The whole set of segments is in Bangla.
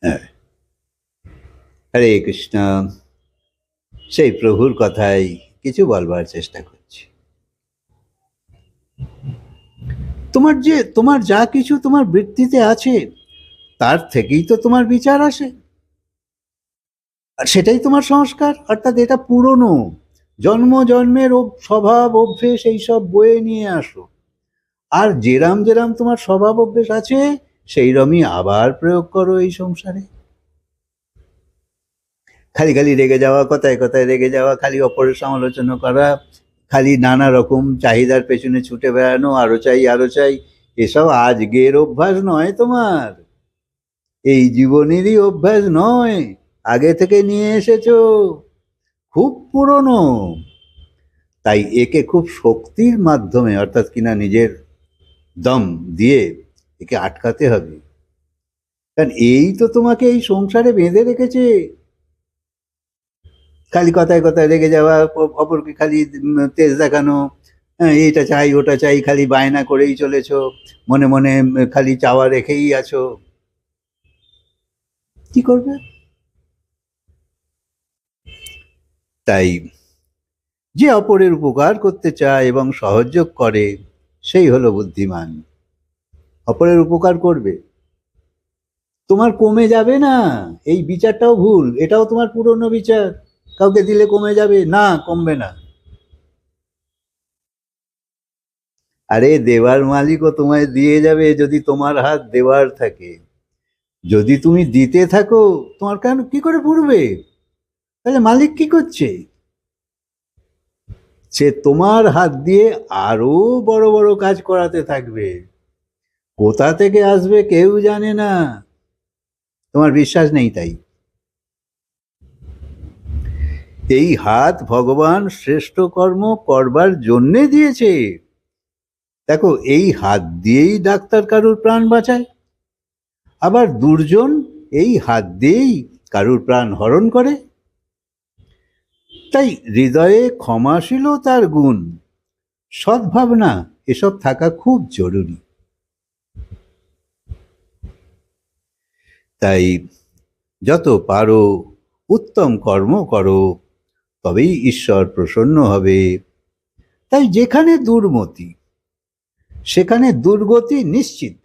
হ্যাঁ, হরে কৃষ্ণ। সেই প্রভুর কথাই কিছু বলবার চেষ্টা করছি। তোমার যা কিছু তোমার বৃত্তিতে আছে তার থেকেই তো তোমার বিচার আসে, আর সেটাই তোমার সংস্কার। অর্থাৎ এটা পুরনো জন্ম জন্মের স্বভাব অভ্যেস এইসব বয়ে নিয়ে আসো, আর যেরাম যেরাম তোমার স্বভাব অভ্যেস আছে সেই রমই আবার প্রয়োগ করো এই সংসারে। খালি খালি রেগে যাওয়া, কথায় কথায় রেগে যাওয়া, খালি অপরের সমালোচনা করা, খালি নানা রকম চাহিদার পেছনে ছুটে বেড়ানো, আরো চাই আরো চাই, এসব আজকের অভ্যাস নয় তোমার, এই জীবনেরই অভ্যাস নয়, আগে থেকে নিয়ে এসেছো, খুব পুরনো। তাই একে খুব শক্তির মাধ্যমে, অর্থাৎ কিনা নিজের দম দিয়ে একে আটকাতে হবে। কারণ এই তো তোমাকে এই সংসারে বেঁধে রেখেছে। খালি কথায় কথায় রেগে যাওয়া, অপরকে খালি তেজ দেখানো, এইটা চাই ওটা চাই, খালি বায়না করেই চলেছ, মনে মনে খালি চাওয়া রেখেই আছো। কি করবে? তাই যে অপরের উপকার করতে চায় এবং সহযোগ করে সেই হলো বুদ্ধিমান। অপরের উপকার করবে, তোমার কমে যাবে না। এই বিচারটাও ভুল, এটাও তোমার পুরনো বিচার। কাউকে দিলে কমে যাবে না, কমবে না। আরে দেওয়ার মালিকও তোমায় দিয়ে যাবে যদি তোমার হাত দেওয়ার থাকে। যদি তুমি দিতে থাকো, তোমার কেন কি করে পুরবে? তাহলে মালিক কি করছে? সে তোমার হাত দিয়ে আরো বড় বড় কাজ করাতে থাকবে। কোথা থেকে আসবে কেউ জানে না। তোমার বিশ্বাস নেই তাই। এই হাত ভগবান শ্রেষ্ঠ কর্ম করবার জন্যে দিয়েছে। দেখো, এই হাত দিয়েই ডাক্তার কারুর প্রাণ বাঁচায়, আবার দুর্জন এই হাত দিয়েই কারুর প্রাণ হরণ করে। তাই হৃদয়ে ক্ষমাশীলতার গুণ, সদ্ভাবনা, এসব থাকা খুব জরুরি। তাই যত পারো উত্তম কর্ম করো, তবেই ঈশ্বর প্রসন্ন হবে। তাই যেখানে দুর্মতি সেখানে দুর্গতি নিশ্চিত,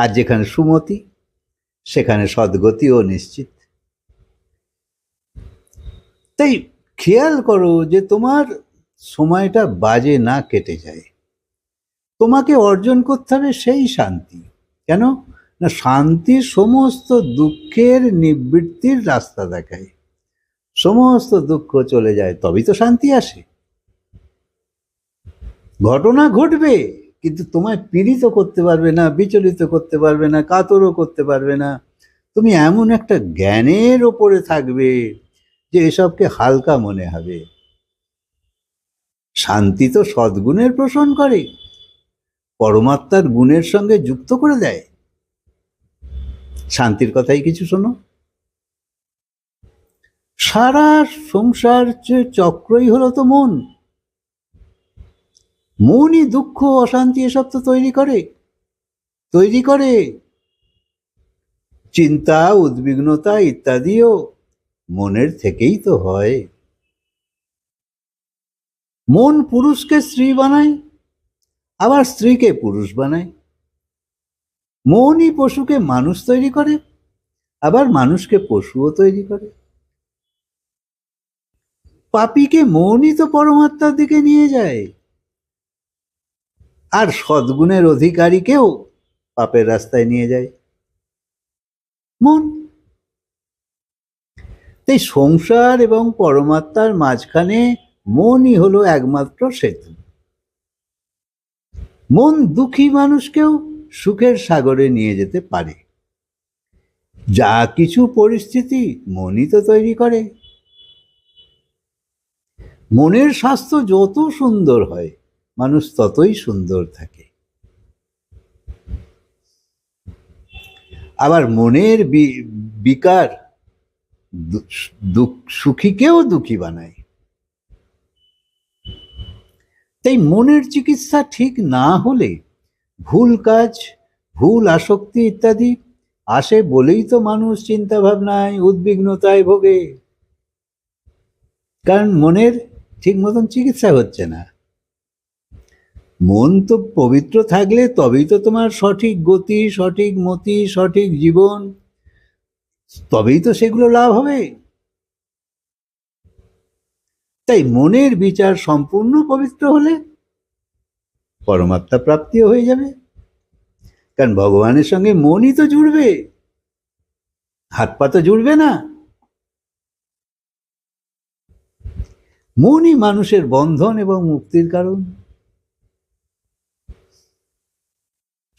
আর যেখানে সুমতি সেখানে সদ্গতিও নিশ্চিত। তাই খেয়াল করো যে তোমার সময়টা বাজে না কেটে যায়। তোমাকে অর্জন করতে হবে সেই শান্তি। কেন না? শান্তি সমস্ত দুঃখের নিবৃত্তির রাস্তা দেখায়। সমস্ত দুঃখ চলে যায় তবেই তো শান্তি আসে। ঘটনা ঘটবে, কিন্তু তোমায় পীড়িত করতে পারবে না, বিচলিত করতে পারবে না, কাতরও করতে পারবে না। তুমি এমন একটা জ্ঞানের ওপরে থাকবে যে এসবকে হালকা মনে হবে। শান্তি তো সদ্গুণের পোষণ করে, পরমাত্মার গুণের সঙ্গে যুক্ত করে দেয়। শান্তির কথাই কিছু শোনো। সারা সংসার চক্রই হলো তো মন। মনই দুঃখ, অশান্তি এসব তো তৈরি করে। চিন্তা, উদ্বিগ্নতা ইত্যাদিও মনের থেকেই তো হয়। মন পুরুষকে স্ত্রী বানায়, আবার স্ত্রীকে পুরুষ বানায়। মনই পশুকে মানুষ তৈরি করে, আবার মানুষকে পশুও তৈরি করে। পাপীকে মনই তো পরমাত্মার দিকে নিয়ে যায়, আর সদ্গুণের অধিকারীকেও পাপের রাস্তায় নিয়ে যায় মন। তাই সংসার এবং পরমাত্মার মাঝখানে মনই হলো একমাত্র সেতু। মন দুঃখী মানুষকেও সুখের সাগরে নিয়ে যেতে পারে। যা কিছু পরিস্থিতি মনই তো তৈরি করে। মনের স্বাস্থ্য যত সুন্দর হয়, মানুষ ততই সুন্দর থাকে। আবার মনের বিকার সুখীকেও দুঃখী বানায়। তাই মনের চিকিৎসা ঠিক না হলে ভুল কাজ, ভুল আসক্তি ইত্যাদি আসে বলেই তো মানুষ চিন্তা ভাবনায় উদ্বিগ্নতায় ভোগে, কারণ মনের ঠিক মতন চিকিৎসা হচ্ছে না। মন তো পবিত্র থাকলে তবেই তো তোমার সঠিক গতি, সঠিক মতি, সঠিক জীবন, তবেই তো সেগুলো লাভ হবে। তাই মনের বিচার সম্পূর্ণ পবিত্র হলে পরমাত্মা প্রাপ্তিও হয়ে যাবে, কারণ ভগবানের সঙ্গে মনই তো জুড়বে, হাত পা তো জুড়বে না। মনই মানুষের বন্ধন এবং মুক্তির কারণ।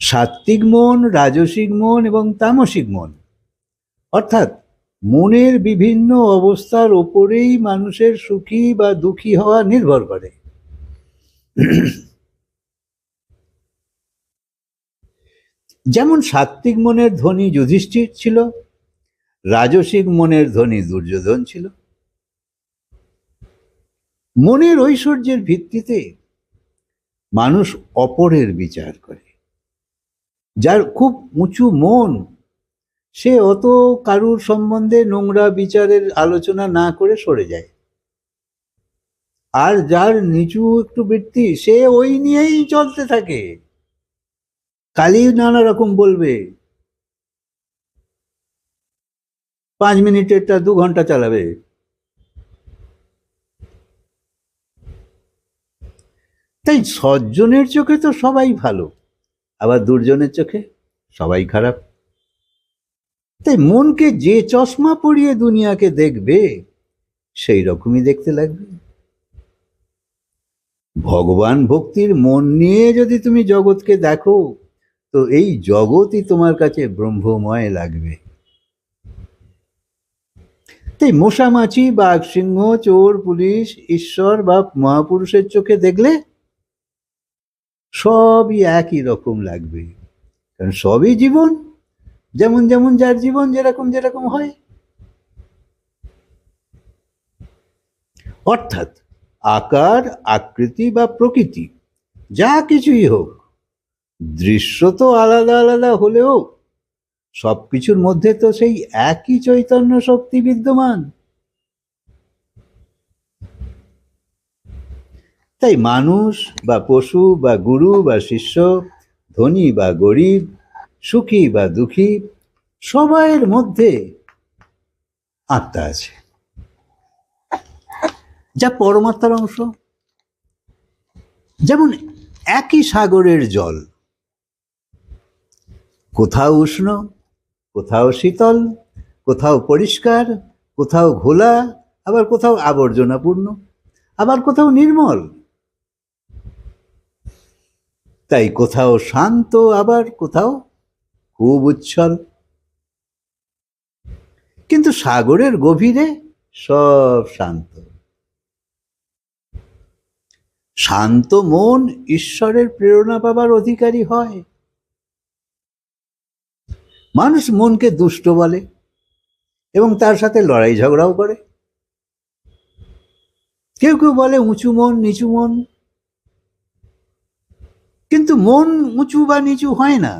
সাত্ত্বিক মন, রাজসিক মন এবং তামসিক মন, অর্থাৎ মনের বিভিন্ন অবস্থার ওপরেই মানুষের সুখী বা দুঃখী হওয়া নির্ভর করে। যেমন সাত্ত্বিক মনের ধনী যুধিষ্ঠির ছিল, রাজসিক মনের ধনী দুর্যোধন ছিল। মনের ঐশ্বর্যের ভিত্তিতে মানুষ অপরের বিচার করে। যার খুব উঁচু মন, সে অত কারুর সম্বন্ধে নোংরা বিচারের আলোচনা না করে সরে যায়। আর যার নিচু একটু বৃত্তি, সে ওই নিয়েই চলতে থাকে, কালি নানা রকম বলবে, 5 মিনিটেরটা 2 ঘন্টা চালাবে। তাই সজ্জনের চোখে তো সবাই ভালো, আবার দুর্জনের চোখে সবাই খারাপ। তাই মনকে যে চশমা পরিয়ে দুনিয়াকে দেখবে, সেই রকমই দেখতে লাগবে। ভগবান ভক্তির মন নিয়ে যদি তুমি জগৎকে দেখো, তো এই জগৎই তোমার কাছে ব্রহ্মময় লাগবে। তাই মশা মাছি, বাঘ সিংহ, চোর পুলিশ, ঈশ্বর বা মহাপুরুষের চোখে দেখলে সবই একই রকম লাগবে, কারণ সবই জীবন, যেমন যেমন যার জীবন যেরকম যেরকম হয়। অর্থাৎ আকার, আকৃতি বা প্রকৃতি যা কিছুই হোক, দৃশ্য তো আলাদা আলাদা হলেও সবকিছুর মধ্যে তো সেই একই চৈতন্য শক্তি বিদ্যমান। তাই মানুষ বা পশু বা গুরু বা শিষ্য, ধনী বা গরিব, সুখী বা দুঃখী, সবাইয়ের মধ্যে আত্মা আছে, যা পরমাত্মার অংশ। যেমন একই সাগরের জল, কোথাও উষ্ণ, কোথাও শীতল, কোথাও পরিষ্কার, কোথাও ঘোলা, আবার কোথাও আবর্জনাপূর্ণ, আবার কোথাও নির্মল। তাই কোথাও শান্ত, আবার কোথাও খুব উচ্ছল। কিন্তু সাগরের গভীরে সব শান্ত। শান্ত মন ঈশ্বরের প্রেরণা পাবার অধিকারী হয়। মানুষ মনকে দুষ্ট বলে এবং তার সাথে লড়াই ঝগড়াও করে। কেউ কেউ বলে উঁচু মন, নিচু মন, কিন্তু মন উঁচু বা নিচু হয় না।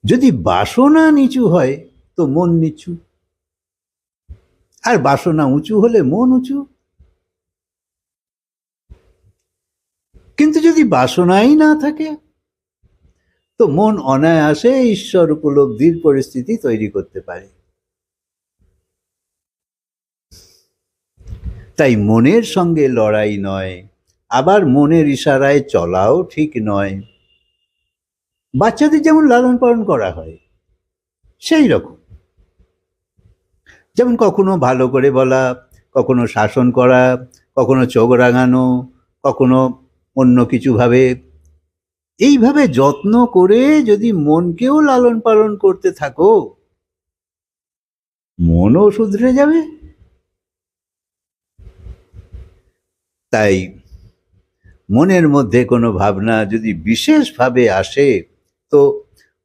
যদি বাসনা নিচু হয় তো মন নিচু, আর বাসনা উঁচু হলে মন উঁচু। কিন্তু যদি বাসনাই না থাকে তো মন অনায়াসে ঈশ্বর উপলব্ধির পরিস্থিতি তৈরি করতে পারে। তাই মনের সঙ্গে লড়াই নয়, আবার মনের ইশারায় চলাও ঠিক নয়। বাচ্চাদের যেমন লালন পালন করা হয় সেই রকম, যেমন কখনো ভালো করে বলা, কখনো শাসন করা, কখনো চোখ রাঙানো, কখনো অন্য কিছু ভাবে, এইভাবে যত্ন করে যদি মনকেও লালন পালন করতে থাকো, মনও শুধরে যাবে। তাই মনের মধ্যে কোনো ভাবনা যদি বিশেষভাবে আসে তো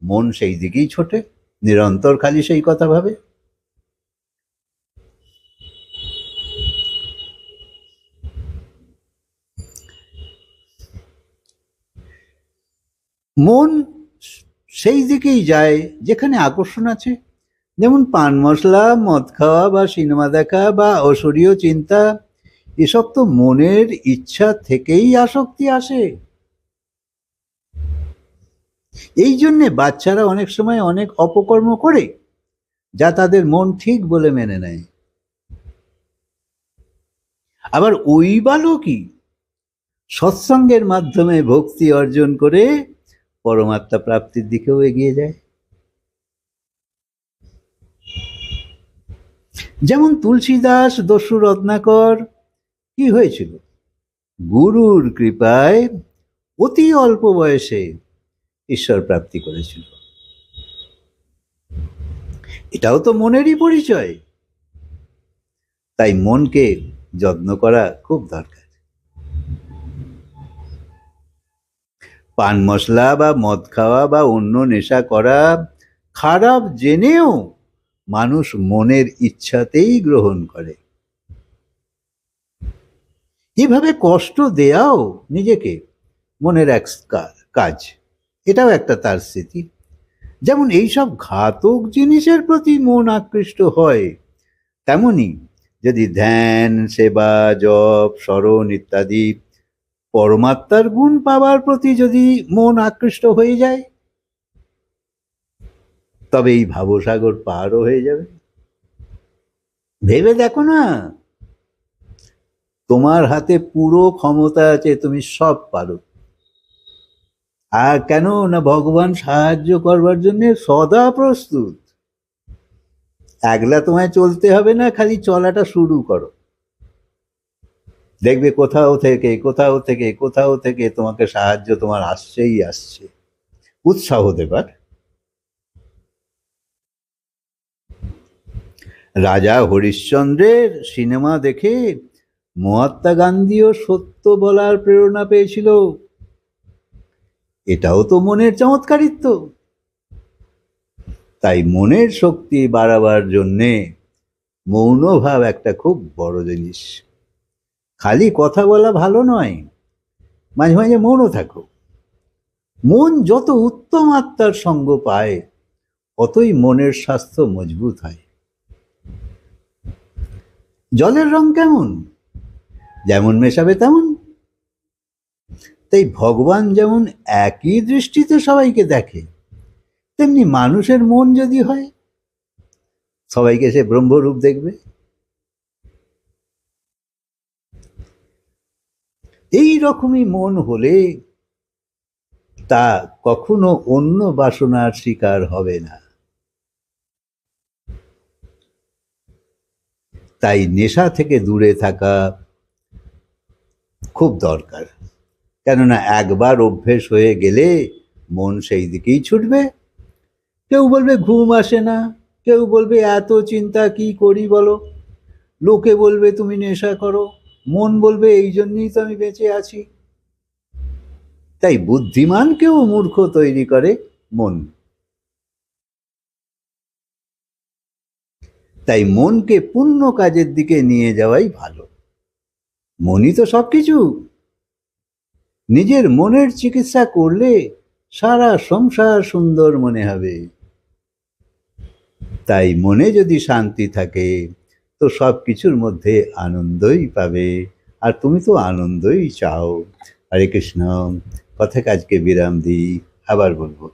মন সেই দিকেই ছোটে, নিরন্তর খালি সেই কথা ভাবে। মন সেই দিকেই যায় যেখানে আকর্ষণ আছে। যেমন পান মশলা, মদ খাওয়া বা সিনেমা দেখা বা অশরীয় চিন্তা, এসব তো মনের ইচ্ছা থেকেই আসক্তি আসে। এই জন্যে বাচ্চারা অনেক সময় অনেক অপকর্ম করে যা তাদের মন ঠিক বলে মেনে নেয়। আবার ওই বালকই সৎসঙ্গের মাধ্যমে ভক্তি অর্জন করে পরমাত্মা প্রাপ্তির দিকেও এগিয়ে যায়। যেমন তুলসীদাস দস্যু রত্নাকর কি হয়েছিল? গুরুর কৃপায় অতি অল্প বয়সে ঈশ্বর প্রাপ্তি করেছিল। এটাও তো মনেরই পরিচয়। তাই মনকে যত্ন করা খুব দরকার। পান মশলা বা মদ খাওয়া বা অন্য নেশা করা খারাপ জেনেও মানুষ মনের ইচ্ছাতেই গ্রহণ করে। এভাবে কষ্ট দেয়াও নিজেকে মনের এক কাজ, এটাও একটা তার স্মৃতি। যেমন এইসব ঘাতক জিনিসের প্রতি মন আকৃষ্ট হয়, তেমনি যদি ধ্যান, সেবা, জপ, স্মরণ ইত্যাদি পরমাত্মার গুণ পাবার প্রতি যদি মন আকৃষ্ট হয়ে যায়, তবে এই ভাবসাগর পারও হয়ে যাবে। ভেবে দেখো না, তোমার হাতে পুরো ক্ষমতা আছে, তুমি সব পারো। আর কেন না, ভগবান সাহায্য করবার জন্য সদা প্রস্তুত। একলা তোমায় চলতে হবে না, খালি চলাটা শুরু করো, দেখবে কোথাও থেকে কোথাও থেকে কোথাও থেকে তোমাকে সাহায্য তোমার আসছেই আসছে, উৎসাহ দেবার। রাজা হরিশ্চন্দ্রের সিনেমা দেখে মহাত্মা গান্ধীও সত্য বলার প্রেরণা পেয়েছিল। এটাও তো মনের চমৎকারিত্ব। তাই মনের শক্তি বাড়াবার জন্যে মৌনভাব একটা খুব বড় জিনিস। খালি কথা বলা ভালো নয়, মাঝে মাঝে মৌন থাকো। মন যত উত্তম আত্মার সঙ্গ পায়, ততই মনের স্বাস্থ্য মজবুত হয়। জলের রং কেমন? যেমন মেশাবে তেমন। তাই ভগবান যেমন একই দৃষ্টিতে সবাইকে দেখে, তেমনি মানুষের মন যদি হয়, সবাইকে সে ব্রহ্মরূপ দেখবে। এই রকমই মন হলে তা কখনো অন্য বাসনার শিকার হবে না। তাই নেশা থেকে দূরে থাকা খুব দরকার। কেননা একবার অভ্যেস হয়ে গেলে মন সেই দিকেই ছুটবে। কেউ বলবে ঘুম আসে না, কেউ বলবে এত চিন্তা কি করি বলো, লোকে বলবে তুমি নেশা করো, মন বলবে এই জন্যই তো আমি বেঁচে আছি। তাই বুদ্ধিমানকেও মূর্খ তৈরি করে মন। তাই মনকে পুণ্য কাজের দিকে নিয়ে যাওয়াই ভালো। মনই তো সবকিছু। নিজের মনের চিকিৎসা করলে সারা সংসার সুন্দর মনে হবে। তাই মনে যদি শান্তি থাকে তো সব কিছুর মধ্যে আনন্দই পাবে, আর তুমি তো আনন্দই চাও। হরে কৃষ্ণ। কথাকে আজকে বিরাম দিই, আবার বলবো।